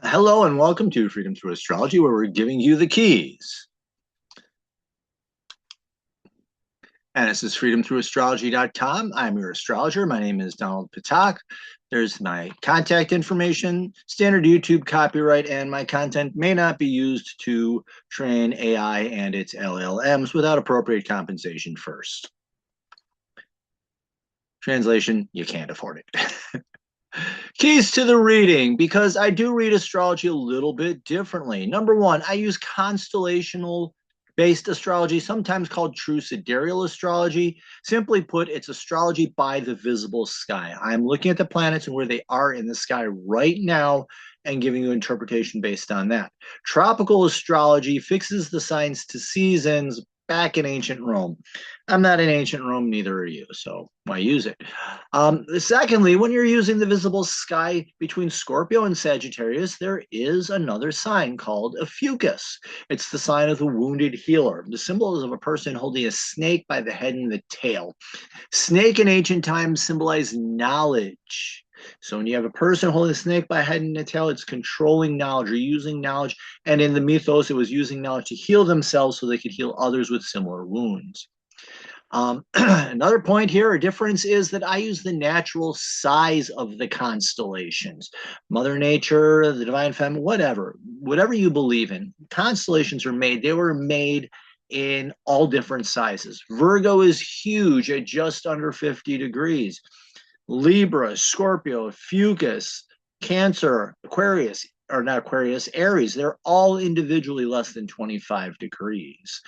Hello and welcome to Freedom Through Astrology, where we're giving you the keys. And this is freedomthroughastrology.com. I'm your astrologer. My name is Donald Patak. There's my contact information, standard YouTube copyright, and my content may not be used to train AI and its LLMs without appropriate compensation first. Translation, you can't afford it. Keys to the reading, because I do read astrology a little bit differently. Number one, I use constellational based astrology, sometimes called true sidereal astrology. Simply put, it's astrology by the visible sky. I'm looking at the planets and where they are in the sky right now and giving you interpretation based on that. Tropical astrology fixes the signs to seasons back in ancient Rome. I'm not in ancient Rome, neither are you, so why use it? Secondly, when you're using the visible sky between Scorpio and Sagittarius, there is another sign called Ophiuchus. It's the sign of the wounded healer. The symbol is of a person holding a snake by the head and the tail. Snake in ancient times symbolized knowledge. So when you have a person holding a snake by head and the tail, it's controlling knowledge or using knowledge. And in the mythos, it was using knowledge to heal themselves so they could heal others with similar wounds. Another point here, a difference is that I use the natural size of the constellations. Mother Nature, the Divine Feminine, whatever you believe in. Constellations are made. They were made in all different sizes. Virgo is huge at just under 50 degrees. Libra, Scorpio, Fucus, Cancer, Aquarius, or not Aquarius, Aries, they're all individually less than 25 degrees.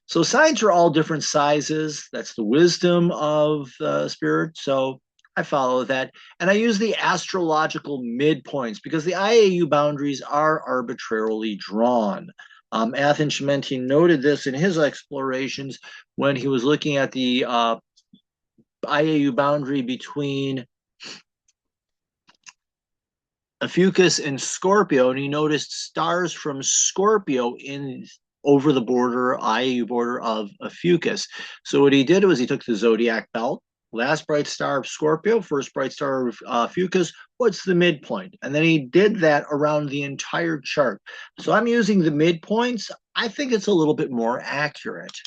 So signs are all different sizes. That's the wisdom of spirit. So I follow that. And I use the astrological midpoints because the IAU boundaries are arbitrarily drawn. Athan Shimenti noted this in his explorations when he was looking at the IAU boundary between Ophiuchus and Scorpio, and he noticed stars from Scorpio in over the border, IAU border of Ophiuchus. So what he did was he took the zodiac belt, last bright star of Scorpio, first bright star of Ophiuchus, what's the midpoint? And then he did that around the entire chart. So I'm using the midpoints. I think it's a little bit more accurate.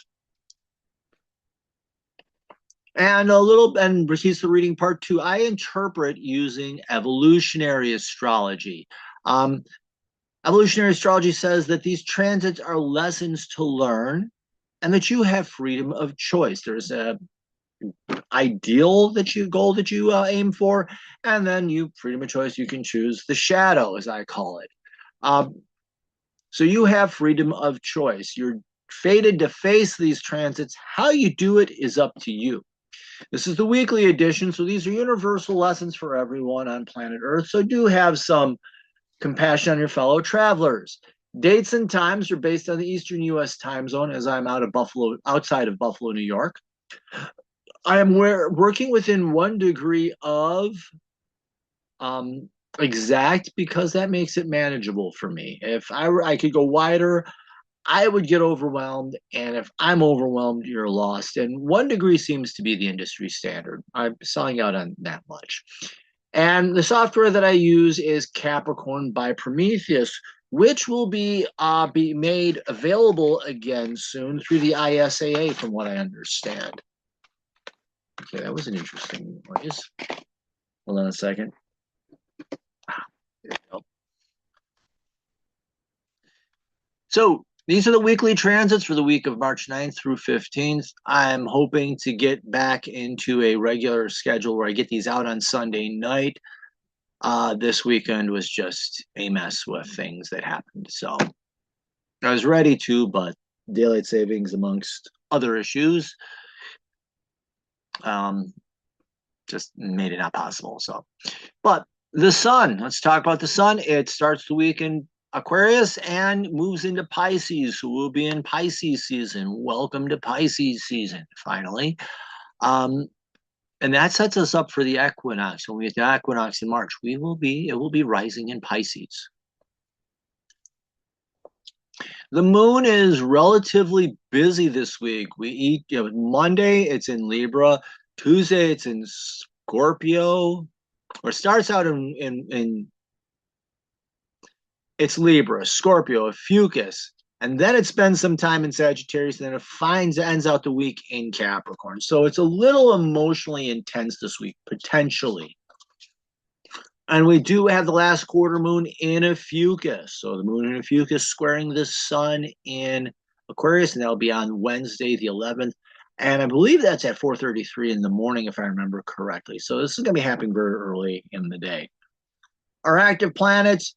And here's the reading part two. I interpret using evolutionary astrology. Um, Evolutionary astrology says that these transits are lessons to learn and that you have freedom of choice. There's a goal that you aim for, and then you freedom of choice. You can choose the shadow, as I call it. So you have freedom of choice. You're fated to face these transits. How you do it is up to you. This is the weekly edition, so these are universal lessons for everyone on planet Earth. So do have some compassion on your fellow travelers. Dates and times are based on the Eastern U.S. time zone, as I'm outside of Buffalo, New York. I am working within 1 degree of exact because that makes it manageable for me. If I could go wider, I would get overwhelmed, and if I'm overwhelmed, you're lost. And 1 degree seems to be the industry standard. I'm selling out on that much. And the software that I use is Capricorn by Prometheus, which will be made available again soon through the ISAA, from what I understand. Okay, that was an interesting noise. Hold on a second. There we go. So these are the weekly transits for the week of March 9th through 15th. I'm hoping to get back into a regular schedule where I get these out on Sunday night. This weekend was just a mess with things that happened. So I was ready to, but daylight savings, amongst other issues, just made it not possible. So, but the sun, let's talk about the sun. It starts the week in Aquarius and moves into Pisces. So we'll be in Pisces season. Welcome to Pisces season, finally. And that sets us up for the equinox. When we get the equinox in March, it will be rising in Pisces. The moon is relatively busy this week. Monday, it's in Libra. Tuesday, it's in Scorpio, or starts out in it's Libra, Scorpio, Ophiuchus, and then it spends some time in Sagittarius, and then it ends out the week in Capricorn. So it's a little emotionally intense this week, potentially. And we do have the last quarter moon in Ophiuchus. So the moon in Ophiuchus squaring the sun in Aquarius, and that'll be on Wednesday, the 11th. And I believe that's at 4:33 in the morning, if I remember correctly. So this is going to be happening very early in the day. Our active planets,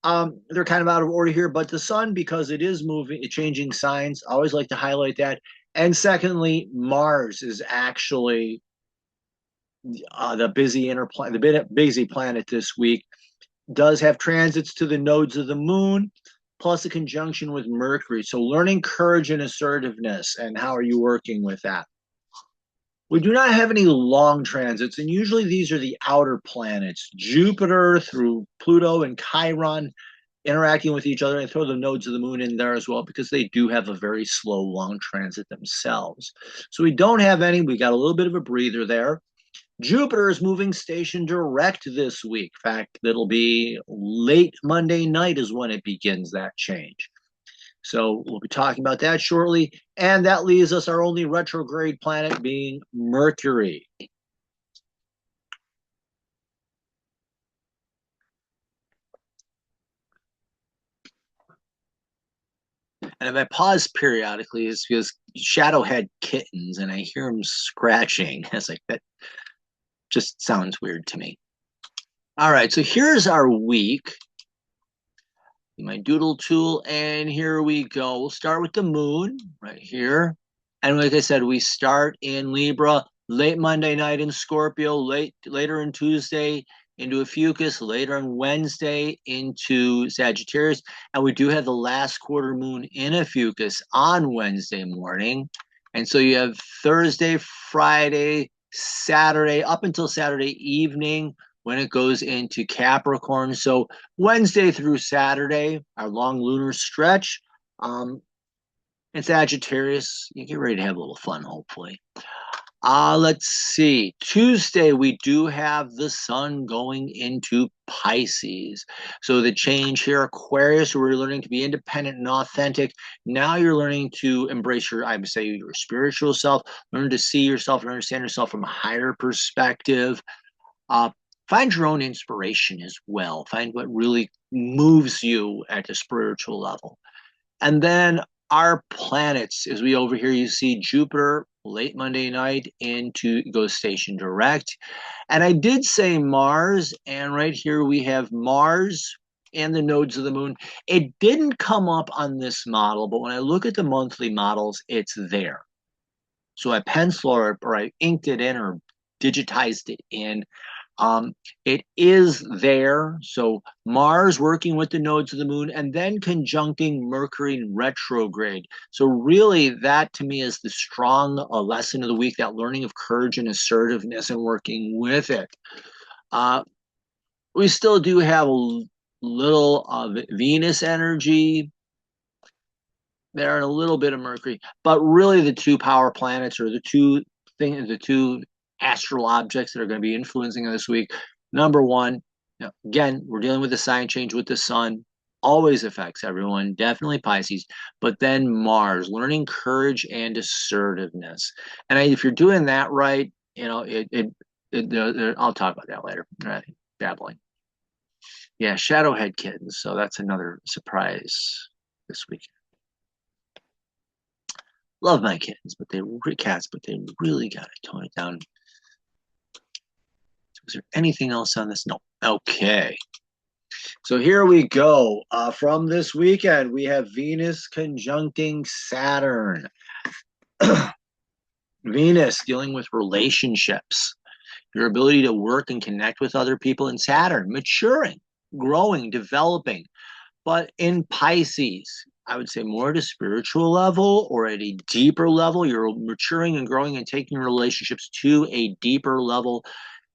they're kind of out of order here, but the sun, because it is moving, changing signs, I always like to highlight that. And secondly, Mars is actually the busy planet this week, does have transits to the nodes of the moon, plus a conjunction with Mercury. So learning courage and assertiveness, and how are you working with that? We do not have any long transits, and usually these are the outer planets. Jupiter through Pluto and Chiron interacting with each other, and throw the nodes of the moon in there as well, because they do have a very slow, long transit themselves. So we don't have any. We got a little bit of a breather there. Jupiter is moving station direct this week. In fact, it'll be late Monday night is when it begins that change. So we'll be talking about that shortly. And that leaves us our only retrograde planet being Mercury. And if I pause periodically, it's because Shadow had kittens and I hear them scratching. It's like, that just sounds weird to me. All right, so here's our week. My doodle tool, and here we go. We'll start with the moon right here. And like I said, we start in Libra, late Monday night in Scorpio, later in Tuesday into Ophiuchus, later on Wednesday into Sagittarius. And we do have the last quarter moon in Ophiuchus on Wednesday morning. And so you have Thursday, Friday, Saturday, up until Saturday evening when it goes into Capricorn. So Wednesday through Saturday, our long lunar stretch. In Sagittarius, you get ready to have a little fun, hopefully. Let's see. Tuesday, we do have the sun going into Pisces. So the change here, Aquarius, where you're learning to be independent and authentic. Now you're learning to embrace I would say, your spiritual self, learn to see yourself and understand yourself from a higher perspective. Find your own inspiration as well. Find what really moves you at the spiritual level. And then our planets, as we over here, you see Jupiter late Monday night goes station direct. And I did say Mars, and right here we have Mars and the nodes of the moon. It didn't come up on this model, but when I look at the monthly models, it's there. So I pencil or I inked it in or digitized it in. It is there. So Mars working with the nodes of the moon and then conjuncting Mercury in retrograde. So really that to me is the strong lesson of the week, that learning of courage and assertiveness and working with it. We still do have a little Venus energy there and a little bit of Mercury, but really the two power planets, or the two astral objects that are going to be influencing this week. Number one, again, we're dealing with the sign change with the sun, always affects everyone, definitely Pisces, but then Mars, learning courage and assertiveness. And if you're doing that right, I'll talk about that later. Right, babbling. Yeah, Shadow had kittens, so that's another surprise this weekend. Love my kittens, but they really got to tone it down. Is there anything else on this? No. Okay. So here we go. From this weekend, we have Venus conjuncting Saturn. Venus dealing with relationships, your ability to work and connect with other people, and Saturn maturing, growing, developing. But in Pisces, I would say more at a spiritual level or at a deeper level. You're maturing and growing and taking relationships to a deeper level.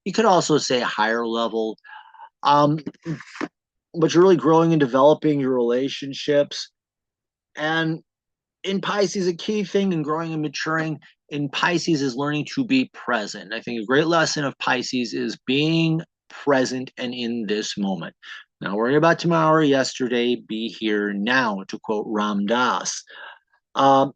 You could also say a higher level. But you're really growing and developing your relationships. And in Pisces, a key thing in growing and maturing in Pisces is learning to be present. I think a great lesson of Pisces is being present and in this moment. Not worry about tomorrow or yesterday. Be here now, to quote Ram Dass. Um,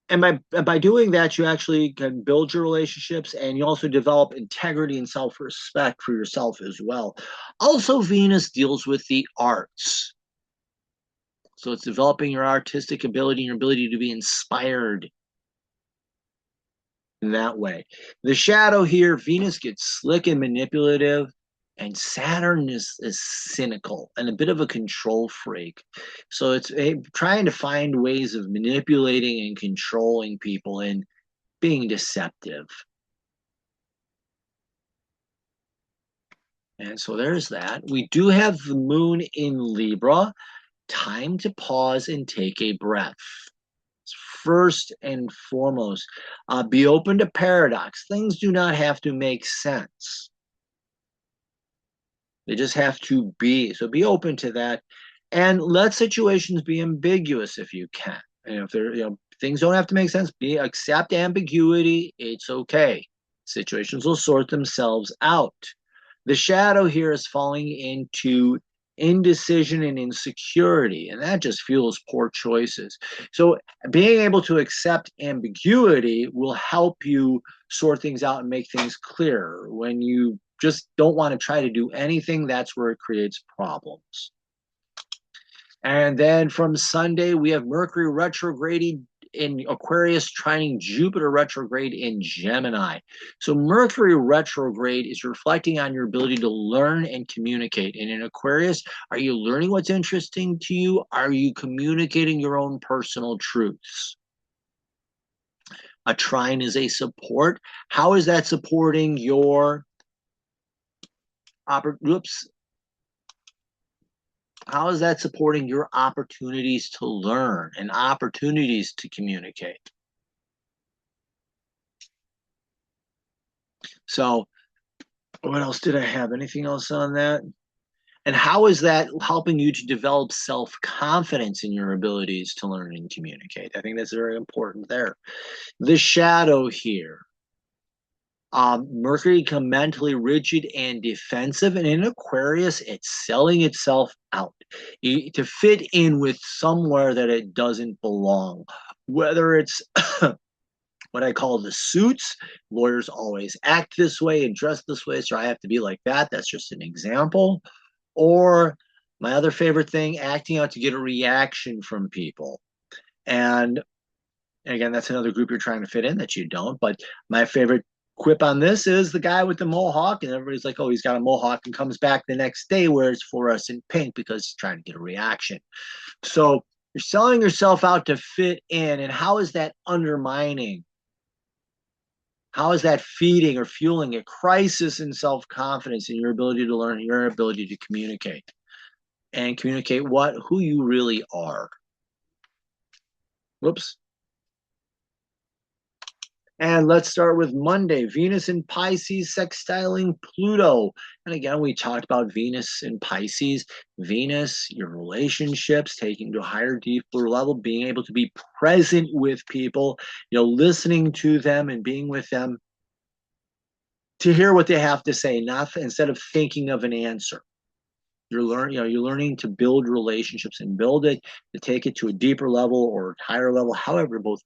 and by doing that, you actually can build your relationships, and you also develop integrity and self-respect for yourself as well. Also, Venus deals with the arts. So it's developing your artistic ability and your ability to be inspired in that way. The shadow here, Venus gets slick and manipulative, and Saturn is cynical and a bit of a control freak. So it's trying to find ways of manipulating and controlling people and being deceptive. And so there's that. We do have the moon in Libra. Time to pause and take a breath. First and foremost, be open to paradox. Things do not have to make sense. They just have to be. So be open to that, and let situations be ambiguous if you can. And if they're, things don't have to make sense. Accept ambiguity. It's okay. Situations will sort themselves out. The shadow here is falling into indecision and insecurity, and that just fuels poor choices. So being able to accept ambiguity will help you sort things out and make things clearer. When you just don't want to try to do anything, that's where it creates problems. And then from Sunday, we have Mercury retrograde in Aquarius, trining Jupiter retrograde in Gemini. So Mercury retrograde is reflecting on your ability to learn and communicate. And in Aquarius, are you learning what's interesting to you? Are you communicating your own personal truths? A trine is a support. How is that supporting your oops? How is that supporting your opportunities to learn and opportunities to communicate? So what else did I have? Anything else on that? And how is that helping you to develop self-confidence in your abilities to learn and communicate? I think that's very important there. The shadow here. Mercury become mentally rigid and defensive, and in Aquarius, it's selling itself out to fit in with somewhere that it doesn't belong. Whether it's what I call the suits, lawyers always act this way and dress this way, so I have to be like that. That's just an example. Or my other favorite thing, acting out to get a reaction from people. And again, that's another group you're trying to fit in that you don't. But my favorite quip on this is the guy with the mohawk, and everybody's like, oh, he's got a mohawk, and comes back the next day wears fluorescent pink because he's trying to get a reaction. So you're selling yourself out to fit in, and how is that undermining? How is that feeding or fueling a crisis in self-confidence in your ability to learn, your ability to communicate, and communicate who you really are? Whoops. And let's start with Monday. Venus in Pisces sextiling Pluto. And again, we talked about Venus in Pisces. Venus, your relationships, taking to a higher, deeper level, being able to be present with people, listening to them and being with them to hear what they have to say, not instead of thinking of an answer. You're learning to build relationships and build it to take it to a deeper level or higher level, however, both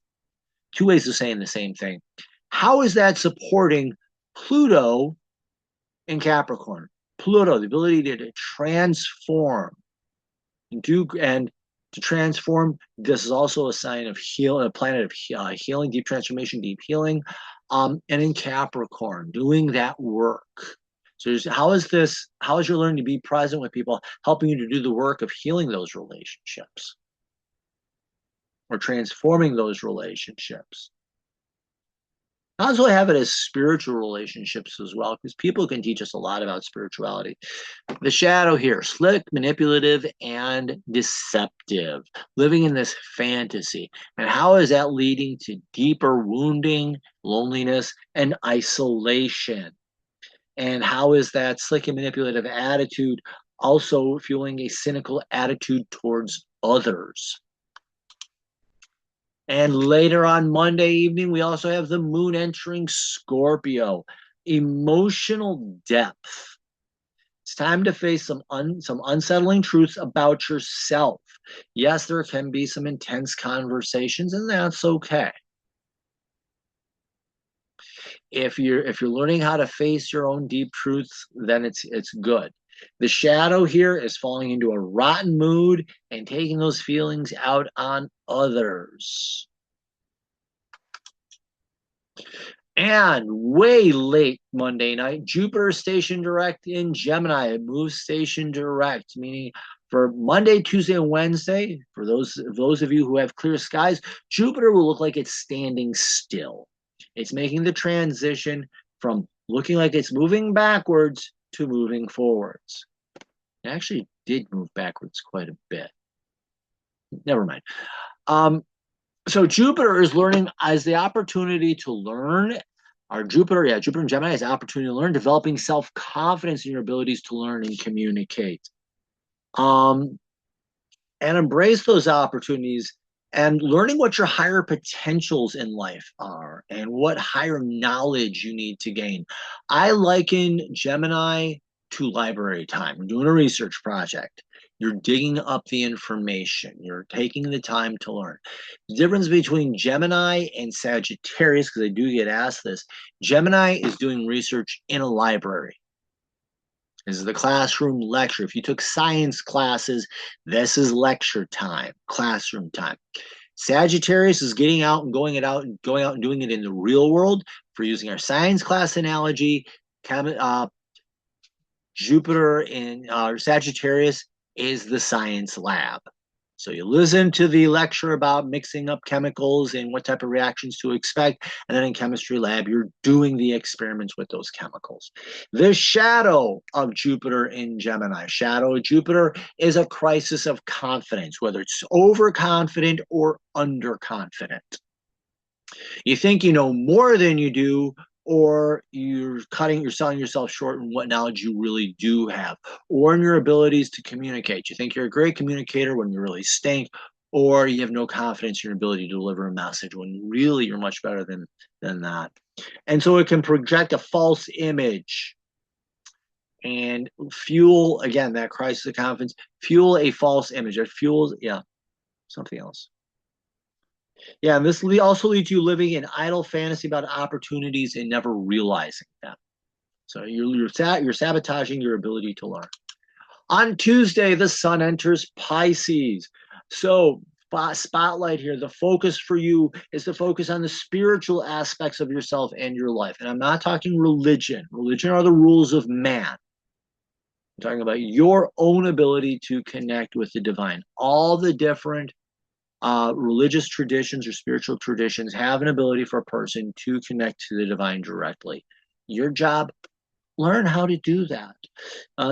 two ways of saying the same thing. How is that supporting Pluto in Capricorn? Pluto, the ability to transform and to transform. This is also a sign of a planet of healing, deep transformation, deep healing. And in Capricorn, doing that work. So how is your learning to be present with people helping you to do the work of healing those relationships or transforming those relationships? I also have it as spiritual relationships as well, because people can teach us a lot about spirituality. The shadow here, slick, manipulative, and deceptive, living in this fantasy. And how is that leading to deeper wounding, loneliness, and isolation? And how is that slick and manipulative attitude also fueling a cynical attitude towards others? And later on Monday evening, we also have the moon entering Scorpio. Emotional depth. It's time to face some unsettling truths about yourself. Yes, there can be some intense conversations, and that's okay. If you're learning how to face your own deep truths, then it's good. The shadow here is falling into a rotten mood and taking those feelings out on others. And way late Monday night, Jupiter station direct in Gemini. It moves station direct, meaning for Monday, Tuesday, and Wednesday, for those of you who have clear skies, Jupiter will look like it's standing still. It's making the transition from looking like it's moving backwards to moving forwards. It actually did move backwards quite a bit. Never mind. So Jupiter is learning as the opportunity to learn. Our Jupiter and Gemini has the opportunity to learn, developing self-confidence in your abilities to learn and communicate. And embrace those opportunities and learning what your higher potentials in life are and what higher knowledge you need to gain. I liken Gemini to library time. We're doing a research project. You're digging up the information. You're taking the time to learn. The difference between Gemini and Sagittarius, because I do get asked this, Gemini is doing research in a library. This is the classroom lecture. If you took science classes, this is lecture time, classroom time. Sagittarius is getting out and going out and doing it in the real world. For using our science class analogy, Jupiter in Sagittarius is the science lab. So you listen to the lecture about mixing up chemicals and what type of reactions to expect. And then in chemistry lab, you're doing the experiments with those chemicals. The shadow of Jupiter in Gemini, shadow of Jupiter, is a crisis of confidence, whether it's overconfident or underconfident. You think you know more than you do, or you're selling yourself short in what knowledge you really do have, or in your abilities to communicate. You think you're a great communicator when you really stink, or you have no confidence in your ability to deliver a message when really you're much better than that. And so it can project a false image and fuel, again, that crisis of confidence, fuel a false image. It fuels, something else. Yeah, and this also leads you living in idle fantasy about opportunities and never realizing them. So you're sabotaging your ability to learn. On Tuesday, the sun enters Pisces. So spotlight here, the focus for you is to focus on the spiritual aspects of yourself and your life. And I'm not talking religion. Religion are the rules of man. I'm talking about your own ability to connect with the divine. All the different religious traditions or spiritual traditions have an ability for a person to connect to the divine directly. Your job, learn how to do that.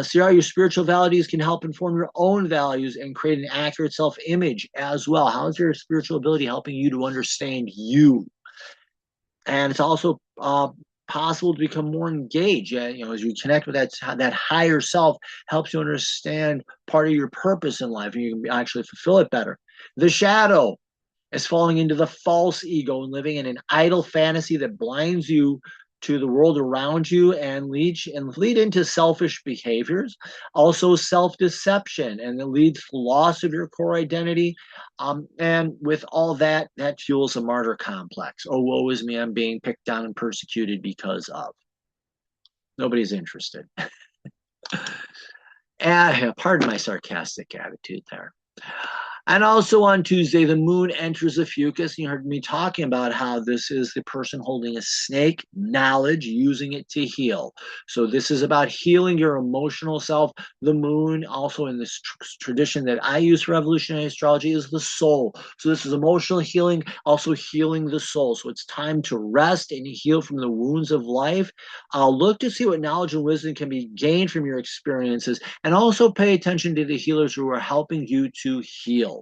See how your spiritual values can help inform your own values and create an accurate self-image as well. How is your spiritual ability helping you to understand you? And it's also possible to become more engaged. As you connect with that higher self, helps you understand part of your purpose in life, and you can actually fulfill it better. The shadow is falling into the false ego and living in an idle fantasy that blinds you to the world around you and lead into selfish behaviors, also self-deception, and it leads to loss of your core identity. And with all that fuels a martyr complex. Oh, woe is me, I'm being picked on and persecuted because of. Nobody's interested. Pardon my sarcastic attitude there. And also on Tuesday, the moon enters Ophiuchus. You heard me talking about how this is the person holding a snake, knowledge, using it to heal. So this is about healing your emotional self. The moon, also in this tradition that I use for evolutionary astrology, is the soul. So this is emotional healing, also healing the soul. So it's time to rest and heal from the wounds of life. Look to see what knowledge and wisdom can be gained from your experiences, and also pay attention to the healers who are helping you to heal.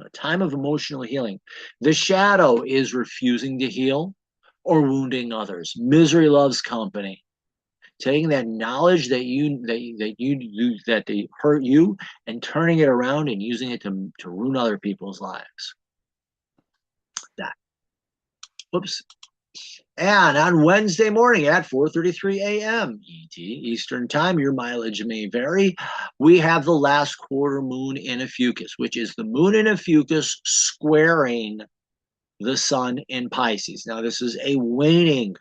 A time of emotional healing. The shadow is refusing to heal or wounding others. Misery loves company. Taking that knowledge that they hurt you and turning it around and using it to ruin other people's lives. That. Whoops. And on Wednesday morning at 4:33 a.m. ET Eastern Time, your mileage may vary. We have the last quarter moon in Ophiuchus, which is the moon in Ophiuchus squaring the sun in Pisces. Now, this is a waning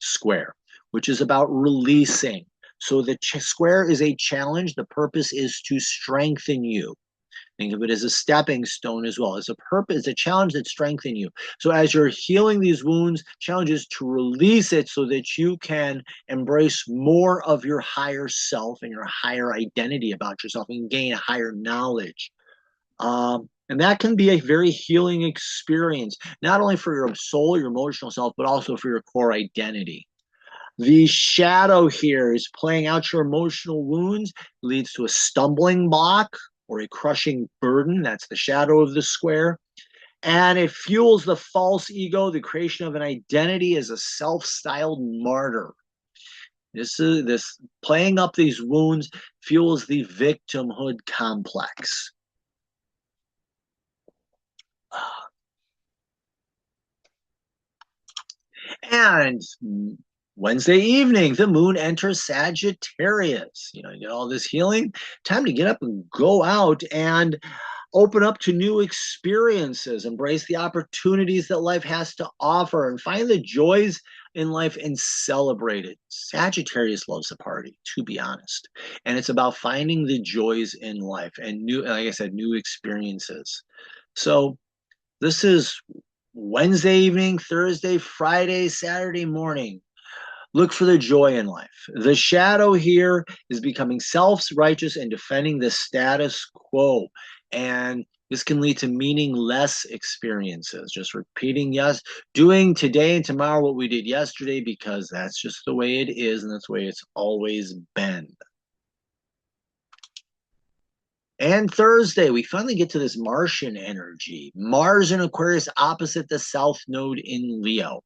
square, which is about releasing. So the square is a challenge. The purpose is to strengthen you. Think of it as a stepping stone as well. It's a purpose, it's a challenge that strengthens you. So as you're healing these wounds, challenges to release it so that you can embrace more of your higher self and your higher identity about yourself and gain higher knowledge. And that can be a very healing experience, not only for your soul, your emotional self, but also for your core identity. The shadow here is playing out your emotional wounds, leads to a stumbling block or a crushing burden. That's the shadow of the square. And it fuels the false ego, the creation of an identity as a self-styled martyr. This playing up these wounds fuels the victimhood complex. And Wednesday evening, the moon enters Sagittarius. You get all this healing. Time to get up and go out and open up to new experiences, embrace the opportunities that life has to offer, and find the joys in life and celebrate it. Sagittarius loves a party, to be honest. And it's about finding the joys in life and new, like I said, new experiences. So this is Wednesday evening, Thursday, Friday, Saturday morning. Look for the joy in life. The shadow here is becoming self-righteous and defending the status quo. And this can lead to meaningless experiences. Just repeating, yes, doing today and tomorrow what we did yesterday because that's just the way it is and that's the way it's always been. And Thursday, we finally get to this Martian energy. Mars in Aquarius opposite the South Node in Leo.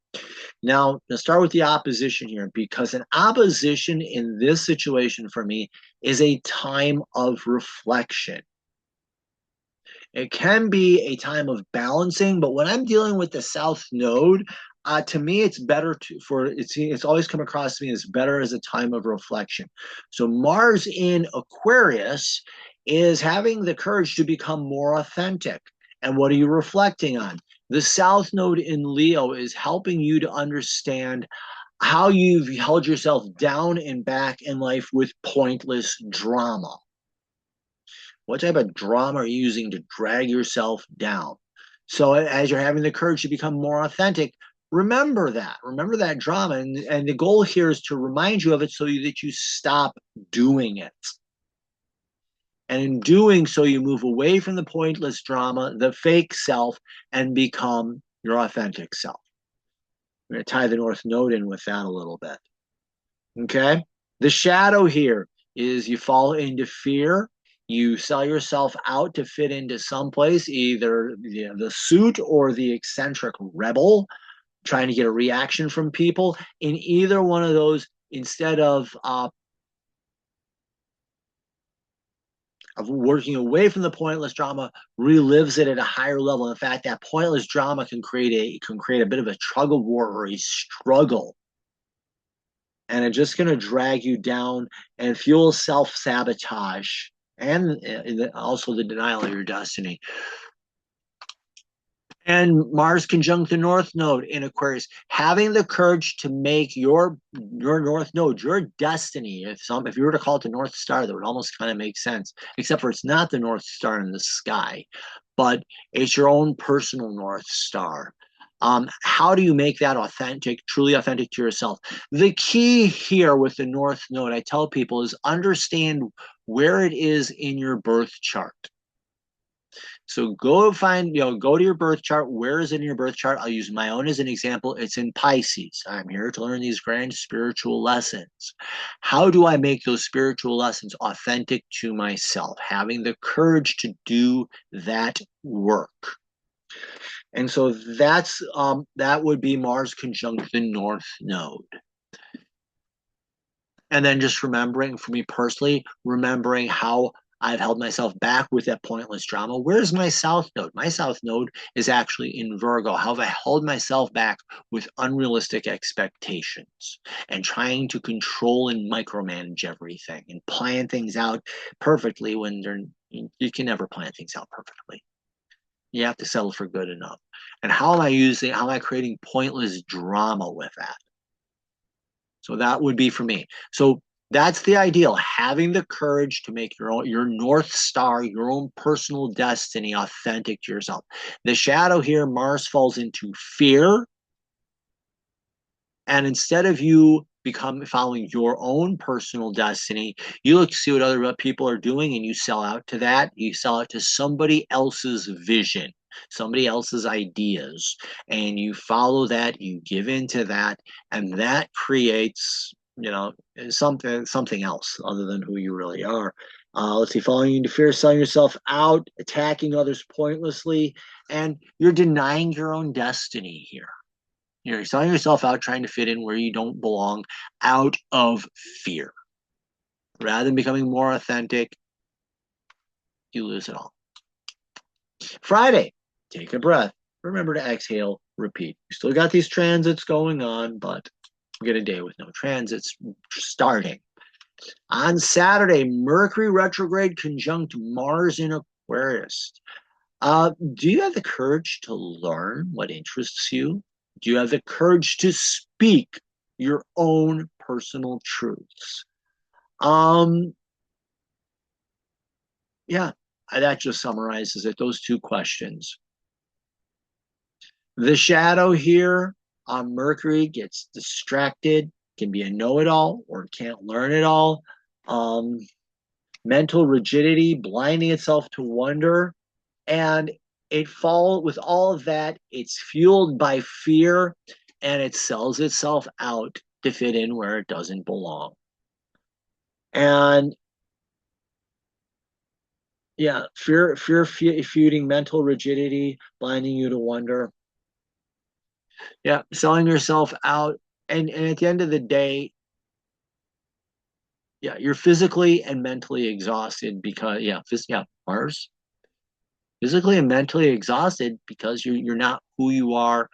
Now, let's start with the opposition here, because an opposition in this situation for me is a time of reflection. It can be a time of balancing, but when I'm dealing with the South Node, to me, it's better it's always come across to me as better as a time of reflection. So Mars in Aquarius is having the courage to become more authentic. And what are you reflecting on? The South Node in Leo is helping you to understand how you've held yourself down and back in life with pointless drama. What type of drama are you using to drag yourself down? So as you're having the courage to become more authentic, remember that drama. And the goal here is to remind you of it so that you stop doing it. And in doing so, you move away from the pointless drama, the fake self, and become your authentic self. I'm going to tie the North Node in with that a little bit. Okay? The shadow here is you fall into fear. You sell yourself out to fit into someplace, either the suit or the eccentric rebel, trying to get a reaction from people. In either one of those, instead of working away from the pointless drama, relives it at a higher level. In fact, that pointless drama can create a bit of a tug of war or a struggle. And it's just going to drag you down and fuel self-sabotage and also the denial of your destiny. And Mars conjunct the North Node in Aquarius, having the courage to make your North Node, your destiny. If you were to call it the North Star, that would almost kind of make sense, except for it's not the North Star in the sky, but it's your own personal North Star. How do you make that authentic, truly authentic to yourself? The key here with the North Node, I tell people, is understand where it is in your birth chart. So go to your birth chart. Where is it in your birth chart? I'll use my own as an example. It's in Pisces. I'm here to learn these grand spiritual lessons. How do I make those spiritual lessons authentic to myself? Having the courage to do that work. And so that would be Mars conjunct the North Node. And then just remembering, for me personally, remembering how I've held myself back with that pointless drama. Where's my South Node? My South Node is actually in Virgo. How have I held myself back with unrealistic expectations and trying to control and micromanage everything and plan things out perfectly when you can never plan things out perfectly. You have to settle for good enough. And how am I creating pointless drama with that? So that would be for me. So that's the ideal, having the courage to make your North Star, your own personal destiny authentic to yourself. The shadow here, Mars falls into fear. And instead of you following your own personal destiny, you look to see what other people are doing and you sell out to that. You sell out to somebody else's vision, somebody else's ideas, and you follow that, you give into that, and that creates, something else other than who you really are. Let's see, falling into fear, selling yourself out, attacking others pointlessly, and you're denying your own destiny here. You're selling yourself out, trying to fit in where you don't belong out of fear. Rather than becoming more authentic, you lose it all. Friday, take a breath. Remember to exhale, repeat. You still got these transits going on, but we get a day with no transits starting. On Saturday, Mercury retrograde conjunct Mars in Aquarius. Do you have the courage to learn what interests you? Do you have the courage to speak your own personal truths? Yeah, that just summarizes it. Those two questions. The shadow here on Mercury gets distracted, can be a know-it-all or can't learn it all. Mental rigidity, blinding itself to wonder. And with all of that, it's fueled by fear and it sells itself out to fit in where it doesn't belong. And yeah, fear feuding, mental rigidity, blinding you to wonder. Yeah, selling yourself out. And at the end of the day, yeah, you're physically and mentally exhausted because, Mars, physically and mentally exhausted because you're not who you are,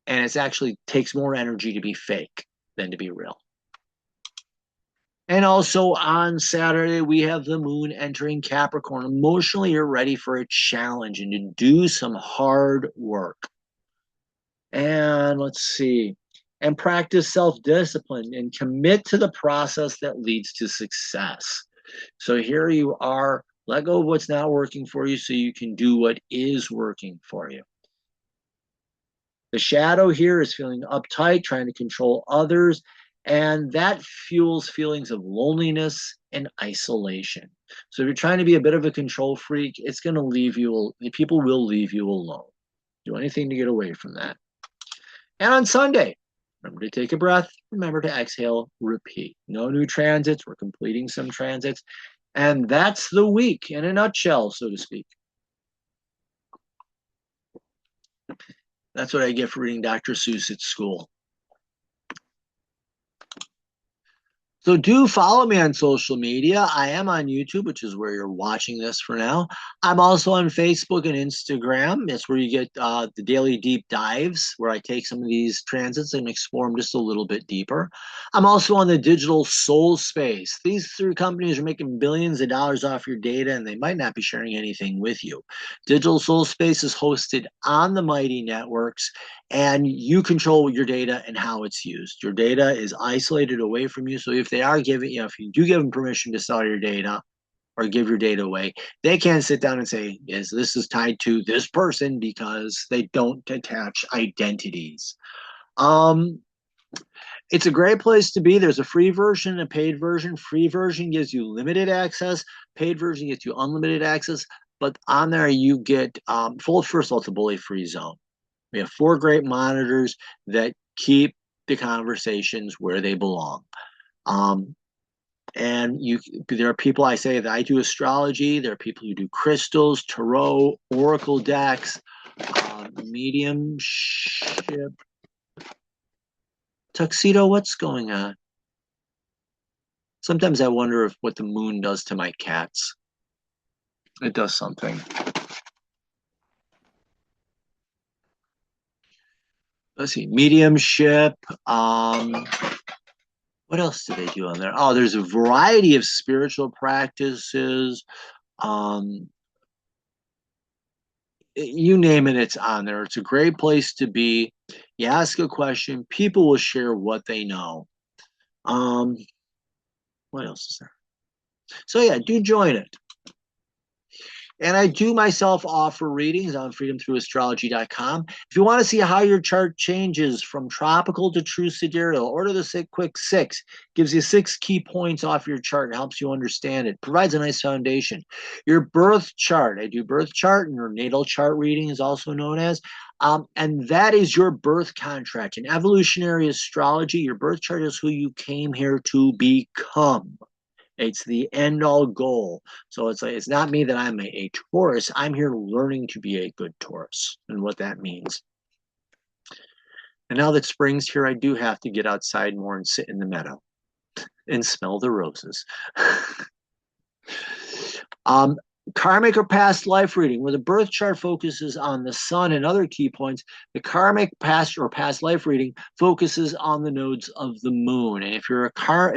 and it actually takes more energy to be fake than to be real. And also on Saturday, we have the moon entering Capricorn. Emotionally, you're ready for a challenge and to do some hard work. And let's see, and practice self-discipline and commit to the process that leads to success. So here you are, let go of what's not working for you so you can do what is working for you. The shadow here is feeling uptight, trying to control others, and that fuels feelings of loneliness and isolation. So if you're trying to be a bit of a control freak, it's going to people will leave you alone. Do anything to get away from that. And on Sunday, remember to take a breath, remember to exhale, repeat. No new transits, we're completing some transits, and that's the week in a nutshell, so to speak. That's what I get for reading Dr. Seuss at school. So do follow me on social media. I am on YouTube, which is where you're watching this for now. I'm also on Facebook and Instagram. That's where you get the daily deep dives, where I take some of these transits and explore them just a little bit deeper. I'm also on the Digital Soul Space. These three companies are making billions of dollars off your data, and they might not be sharing anything with you. Digital Soul Space is hosted on the Mighty Networks, and you control your data and how it's used. Your data is isolated away from you. So if they are giving, if you do give them permission to sell your data or give your data away, they can't sit down and say, yes, this is tied to this person, because they don't attach identities. It's a great place to be. There's a free version and a paid version. Free version gives you limited access. Paid version gets you unlimited access. But on there, you get first of all, it's a bully-free zone. We have 4 great monitors that keep the conversations where they belong. And there are people, I say that I do astrology. There are people who do crystals, tarot, oracle decks, mediumship. Tuxedo, what's going on? Sometimes I wonder if what the moon does to my cats. It does something. Let's see, mediumship. What else do they do on there? Oh, there's a variety of spiritual practices. Um, you name it, it's on there. It's a great place to be. You ask a question, people will share what they know. Um, what else is there? So yeah, do join it. And I do myself offer readings on freedomthroughastrology.com. If you want to see how your chart changes from tropical to true sidereal, order the quick six. Gives you 6 key points off your chart and helps you understand it. Provides a nice foundation. Your birth chart, I do birth chart, and your natal chart reading is also known as. And that is your birth contract. In evolutionary astrology, your birth chart is who you came here to become. It's the end all goal. So it's like, it's not me that I'm a Taurus. I'm here learning to be a good Taurus and what that means. And now that spring's here, I do have to get outside more and sit in the meadow and smell the roses. Karmic or past life reading, where the birth chart focuses on the sun and other key points, the karmic past or past life reading focuses on the nodes of the moon. And if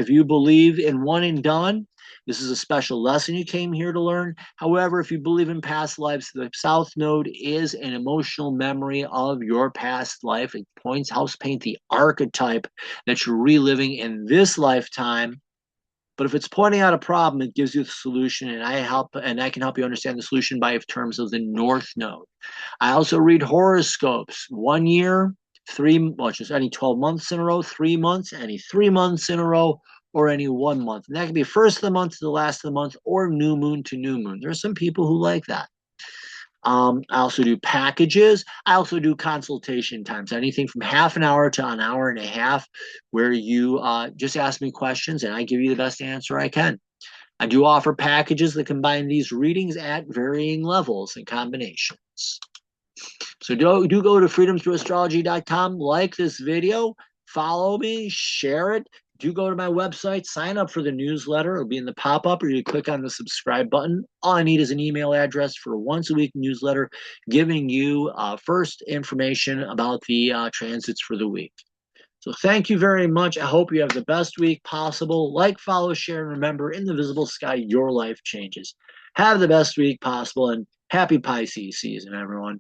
you believe in one and done, this is a special lesson you came here to learn. However, if you believe in past lives, the south node is an emotional memory of your past life. It helps paint the archetype that you're reliving in this lifetime. But if it's pointing out a problem, it gives you the solution, and I can help you understand the solution by terms of the North Node. I also read horoscopes, 1 year, just any 12 months in a row, 3 months, any 3 months in a row, or any 1 month. And that can be first of the month to the last of the month, or new moon to new moon. There are some people who like that. I also do packages. I also do consultation times, anything from half an hour to an hour and a half, where you just ask me questions and I give you the best answer I can. I do offer packages that combine these readings at varying levels and combinations. So do go to freedomthroughastrology.com, like this video, follow me, share it. Do go to my website, sign up for the newsletter. It'll be in the pop-up, or you click on the subscribe button. All I need is an email address for a once-a-week newsletter giving you first information about the transits for the week. So thank you very much. I hope you have the best week possible. Like, follow, share, and remember, in the visible sky, your life changes. Have the best week possible, and happy Pisces season, everyone.